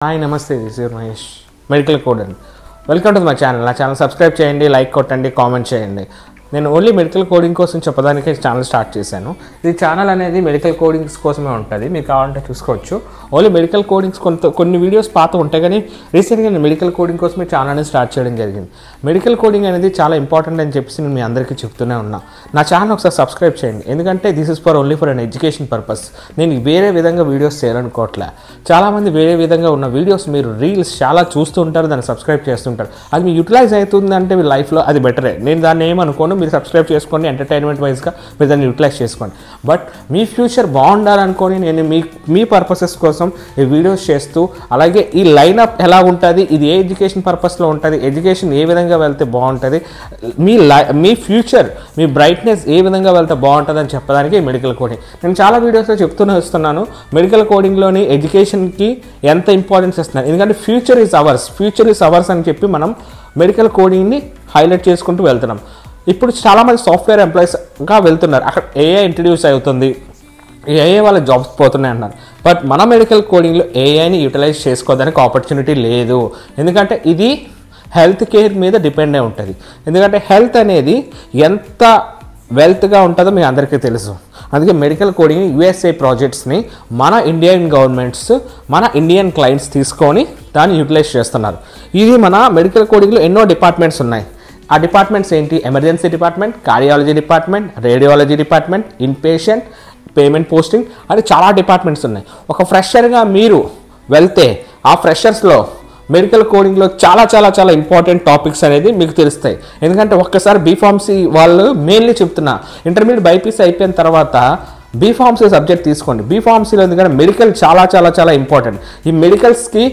Hi, Namaste. This is Mahesh, medical coding. Welcome to my channel. నా channel subscribe చేయండి, like కొట్టండి, comment చేయండి. నేను ఓన్లీ మెడికల్ కోడింగ్ కోసం చెప్పడానికి ఛానల్ స్టార్ట్ చేశాను. ఈ ఛానల్ అనేది మెడికల్ కోడింగ్స్ కోసమే ఉంటుంది. మీకు కావాలంటే చూసుకోవచ్చు. ఓన్లీ మెడికల్ కోడింగ్స్ కొన్ని వీడియోస్ పాత ఉంటాయి, కానీ రీసెంట్గా నేను మెడికల్ కోడింగ్ కోసమే ఛానల్ని స్టార్ట్ చేయడం జరిగింది. మెడికల్ కోడింగ్ అనేది చాలా ఇంపార్టెంట్ అని చెప్పేసి నేను మీ అందరికీ చెప్తూనే ఉన్నా. నా ఛానల్ ఒకసారి సబ్స్క్రైబ్ చేయండి, ఎందుకంటే this is for only for an education purpose. నేను వేరే విధంగా వీడియోస్ చేయాలనుకోవట్లే. చాలామంది వేరే విధంగా ఉన్న వీడియోస్ మీరు రీల్స్ చాలా చూస్తూ ఉంటారు, దాన్ని సబ్స్క్రైబ్ చేస్తుంటారు. అది మీ యూటిలైజ్ అవుతుందంటే మీ లైఫ్లో అది బెటరే. నేను దాన్ని ఏమనుకోను, మీరు సబ్స్క్రైబ్ చేసుకోండి, ఎంటర్టైన్మెంట్ వైజ్గా మీరు దాన్ని యూటిలైజ్ చేసుకోండి. బట్ మీ ఫ్యూచర్ బాగుండాలనుకొని నేను మీ పర్పసెస్ కోసం ఈ వీడియోస్ చేస్తూ, అలాగే ఈ లైనప్ ఎలా ఉంటుంది, ఇది ఏ ఎడ్యుకేషన్ పర్పస్లో ఉంటుంది, ఎడ్యుకేషన్ ఏ విధంగా వెళ్తే బాగుంటుంది, మీ ఫ్యూచర్ మీ బ్రైట్నెస్ ఏ విధంగా వెళ్తే బాగుంటుంది అని చెప్పడానికి మెడికల్ కోడింగ్. నేను చాలా వీడియోస్లో చెప్తూనే వస్తున్నాను, మెడికల్ కోడింగ్లోని ఎడ్యుకేషన్కి ఎంత ఇంపార్టెన్స్ ఇస్తున్నాను. ఎందుకంటే ఫ్యూచర్ ఈజ్ అవర్స్ అని చెప్పి మనం మెడికల్ కోడింగ్ని హైలైట్ చేసుకుంటూ వెళ్తున్నాం. ఇప్పుడు చాలామంది సాఫ్ట్వేర్ ఎంప్లాయీస్గా వెళ్తున్నారు, అక్కడ ఏఐ ఇంట్రడ్యూస్ అవుతుంది, ఏఐ వాళ్ళ జాబ్స్ పోతున్నాయి అన్నారు. బట్ మన మెడికల్ కోడింగ్లో ఏఐని యూటిలైజ్ చేసుకోవడానికి ఆపర్చునిటీ లేదు. ఎందుకంటే ఇది హెల్త్ కేర్ మీద డిపెండ్ అయి ఉంటుంది. ఎందుకంటే హెల్త్ అనేది ఎంత వెల్త్గా ఉంటుందో మీ అందరికీ తెలుసు. అందుకే మెడికల్ కోడింగ్ యూఎస్ఏ ప్రాజెక్ట్స్ని మన ఇండియన్ గవర్నమెంట్స్, మన ఇండియన్ క్లయింట్స్ తీసుకొని దాన్ని యూటిలైజ్ చేస్తున్నారు. ఇది మన మెడికల్ కోడింగ్లో ఎన్నో డిపార్ట్మెంట్స్ ఉన్నాయి. ఆ డిపార్ట్మెంట్స్ ఏంటి? Emergency department, cardiology department, radiology department, inpatient, payment posting అని చాలా డిపార్ట్మెంట్స్ ఉన్నాయి. ఒక ఫ్రెషర్గా మీరు వెళ్తే ఆ ఫ్రెషర్స్లో మెడికల్ కోడింగ్లో చాలా చాలా చాలా ఇంపార్టెంట్ టాపిక్స్ అనేది మీకు తెలుస్తాయి. ఎందుకంటే ఒక్కసారి బీఫార్మసీ వాళ్ళు మెయిన్లీ చెప్తున్నా, ఇంటర్మీడియట్ బైపీసీ అయిపోయిన తర్వాత బీఫార్మసీ సబ్జెక్ట్ తీసుకోండి. బీఫార్మసీలో ఎందుకంటే మెడికల్ చాలా చాలా చాలా ఇంపార్టెంట్. ఈ మెడికల్స్కి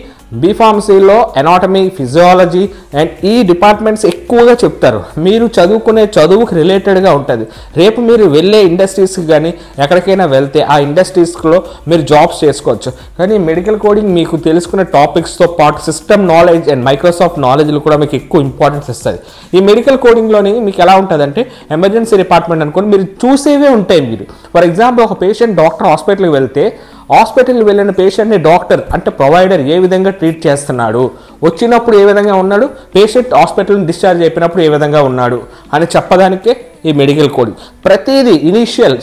బీఫార్మసీలో ఎనాటమీ, ఫిజియాలజీ అండ్ ఈ డిపార్ట్మెంట్స్ ఎక్కువగా చెప్తారు. మీరు చదువుకునే చదువుకి రిలేటెడ్గా ఉంటుంది. రేపు మీరు వెళ్ళే ఇండస్ట్రీస్కి కానీ ఎక్కడికైనా వెళ్తే ఆ ఇండస్ట్రీస్లో మీరు జాబ్స్ చేసుకోవచ్చు. కానీ మెడికల్ కోడింగ్ మీకు తెలుసుకునే టాపిక్స్తో పాటు సిస్టమ్ నాలెడ్జ్ అండ్ మైక్రోసాఫ్ట్ నాలెడ్జ్లు కూడా మీకు ఎక్కువ ఇంపార్టెన్స్ ఇస్తుంది. ఈ మెడికల్ కోడింగ్లోని మీకు ఎలా ఉంటుందంటే, ఎమర్జెన్సీ డిపార్ట్మెంట్ అనుకోండి, మీరు చూసేవే ఉంటాయి. మీరు ఫర్ ఎగ్జాంపుల్ ఒక పేషెంట్ డాక్టర్ హాస్పిటల్కి వెళ్తే, హాస్పిటల్కి వెళ్ళిన పేషెంట్ని డాక్టర్ అంటే ప్రొవైడర్ ఏ విధంగా ట్రీట్ చేస్తున్నాడు, వచ్చినప్పుడు ఏ విధంగా ఉన్నాడు, పేషెంట్ హాస్పిటల్ని డిశ్చార్జ్ అయిపోయినప్పుడు ఏ విధంగా ఉన్నాడు అని చెప్పడానికే ఈ మెడికల్ కోడింగ్. ప్రతిదీ ఇనీషియల్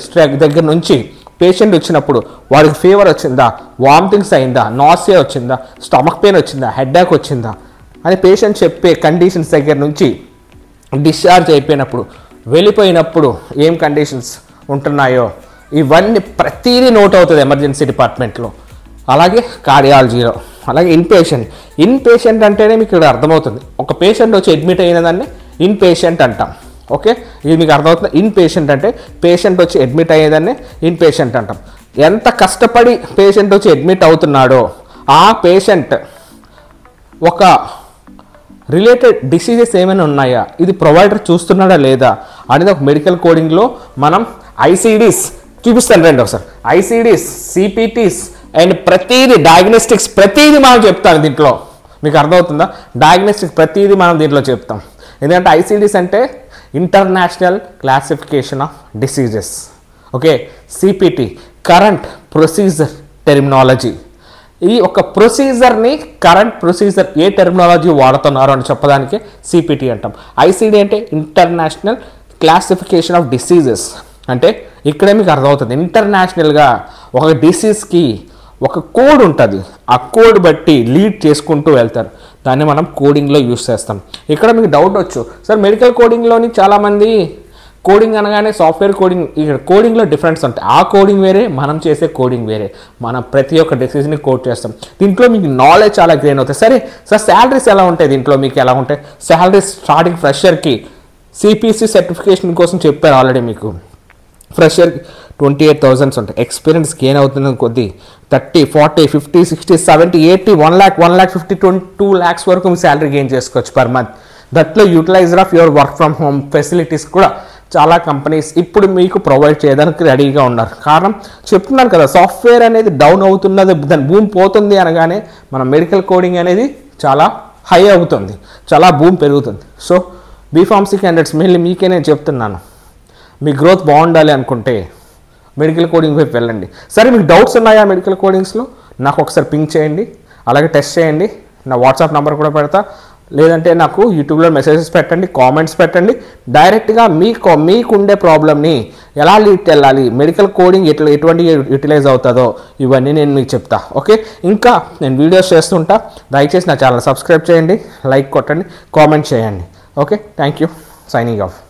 దగ్గర నుంచి పేషెంట్ వచ్చినప్పుడు వాడికి ఫీవర్ వచ్చిందా, వామిటింగ్స్ అయిందా, నాసియా వచ్చిందా, స్టమక్ పెయిన్ వచ్చిందా, హెడ్ఏక్ వచ్చిందా అని పేషెంట్ చెప్పే కండిషన్స్ దగ్గర నుంచి డిశ్చార్జ్ అయిపోయినప్పుడు, వెళ్ళిపోయినప్పుడు ఏం కండిషన్స్ ఉంటున్నాయో ఇవన్నీ ప్రతిదీ నోట్ అవుతుంది ఎమర్జెన్సీ డిపార్ట్మెంట్లో. అలాగే కార్డియాలజీలో, అలాగే ఇన్పేషెంట్ అంటేనే మీకు ఇక్కడ అర్థమవుతుంది. ఒక పేషెంట్ వచ్చి అడ్మిట్ అయిన దాన్ని ఇన్పేషెంట్ అంటాం. ఓకే, ఇది మీకు అర్థమవుతుంది. ఇన్పేషెంట్ అంటే పేషెంట్ వచ్చి అడ్మిట్ అయ్యేదాన్ని ఇన్పేషెంట్ అంటాం. ఎంత కష్టపడి పేషెంట్ వచ్చి అడ్మిట్ అవుతున్నాడో ఆ పేషెంట్ ఒక రిలేటెడ్ డిసీజెస్ ఏమైనా ఉన్నాయా, ఇది ప్రొవైడర్ చూస్తున్నాడా లేదా అనేది ఒక మెడికల్ కోడింగ్లో మనం ఐసీడీస్ చూపిస్తాను. రండి ఒకసారి. ఐసీడీస్, సిపిటీస్ అండ్ ప్రతిదీ డయాగ్నోస్టిక్స్ ప్రతిదీ మనం చెప్తాను దీంట్లో. మీకు అర్థమవుతుందా? డయాగ్నోస్టిక్స్ ప్రతిదీ మనం దీంట్లో చెప్తాం. ఎందుకంటే ఐసీడీస్ అంటే international classification of diseases. Okay, CPT current procedure terminology. ఈ ఒక ప్రొసీజర్ని కరెంట్ ప్రొసీజర్ ఏ టెర్మినాలజీ వాడుతున్నారు అని చెప్పడానికి సిపిటి అంటాం. ఐసీడీ అంటే ఇంటర్నేషనల్ క్లాసిఫికేషన్ ఆఫ్ డిసీజెస్. అంటే ఇక్కడే మీకు అర్థమవుతుంది, ఇంటర్నేషనల్గా ఒక డిసీజ్కి ఒక కోడ్ ఉంటుంది, ఆ కోడ్ బట్టి లీడ్ చేసుకుంటూ వెళ్తారు. దాన్ని మనం కోడింగ్లో యూస్ చేస్తాం. ఇక్కడ మీకు డౌట్ వచ్చు, సార్ మెడికల్ కోడింగ్లోని చాలామంది కోడింగ్ అనగానే సాఫ్ట్వేర్ కోడింగ్, ఇక్కడ కోడింగ్లో డిఫరెన్స్ ఉంటాయి. ఆ కోడింగ్ వేరే, మనం చేసే కోడింగ్ వేరే. మనం ప్రతి ఒక్క డిసీజ్ని కోడ్ చేస్తాం. దీంట్లో మీకు నాలెడ్జ్ చాలా గెయిన్ అవుతుంది. సరే సార్, శాలరీస్ ఎలా ఉంటాయి దీంట్లో, మీకు ఎలా ఉంటాయి శాలరీస్? స్టార్టింగ్ ఫ్రెషర్కి సిపిసి సర్టిఫికేషన్ కోసం చెప్పారు ఆల్రెడీ. మీకు ఫ్రెషర్కి 28,000 ఉంటాయి. ఎక్స్పీరియన్స్ గెయిన్ అవుతున్న కొద్దీ 30, 40, 50, 60, 70, 80, 1 lakh, 1,50,000, 2 lakhs వరకు మీ శాలరీ గెయిన్ చేసుకోవచ్చు పర్ మంత్. దట్లో utilizer of your work from home facilities కూడా చాలా కంపెనీస్ ఇప్పుడు మీకు ప్రొవైడ్ చేయడానికి రెడీగా ఉన్నారు. కారణం చెప్తున్నాను కదా, సాఫ్ట్వేర్ అనేది డౌన్ అవుతున్నది, దాని భూమి పోతుంది అనగానే మన మెడికల్ కోడింగ్ అనేది చాలా హై అవుతుంది, చాలా భూమి పెరుగుతుంది. సో బీఫార్మసీ క్యాండిడేట్స్ మెయిన్లీ మీకే నేను చెప్తున్నాను, మీ గ్రోత్ బాగుండాలి అనుకుంటే మెడికల్ కోడింగ్ వైపు వెళ్ళండి. సరే, మీకు డౌట్స్ ఉన్నాయా మెడికల్ కోడింగ్స్లో? నాకు ఒకసారి పింక్ చేయండి. అలాగే టెస్ట్ చేయండి. నా వాట్సాప్ నెంబర్ కూడా పెడతా, లేదంటే నాకు యూట్యూబ్లో మెసేజెస్ పెట్టండి, కామెంట్స్ పెట్టండి. డైరెక్ట్గా మీకుండే ప్రాబ్లమ్ని ఎలా లీడ్ వెళ్ళాలి, మెడికల్ కోడింగ్ ఎటువంటి యూటిలైజ్ అవుతుందో ఇవన్నీ నేను మీకు చెప్తా. ఓకే, ఇంకా నేను వీడియోస్ చేస్తుంటా. దయచేసి నా ఛానల్ సబ్స్క్రైబ్ చేయండి, లైక్ కొట్టండి, కామెంట్ చేయండి. Okay, thank you. Signing off.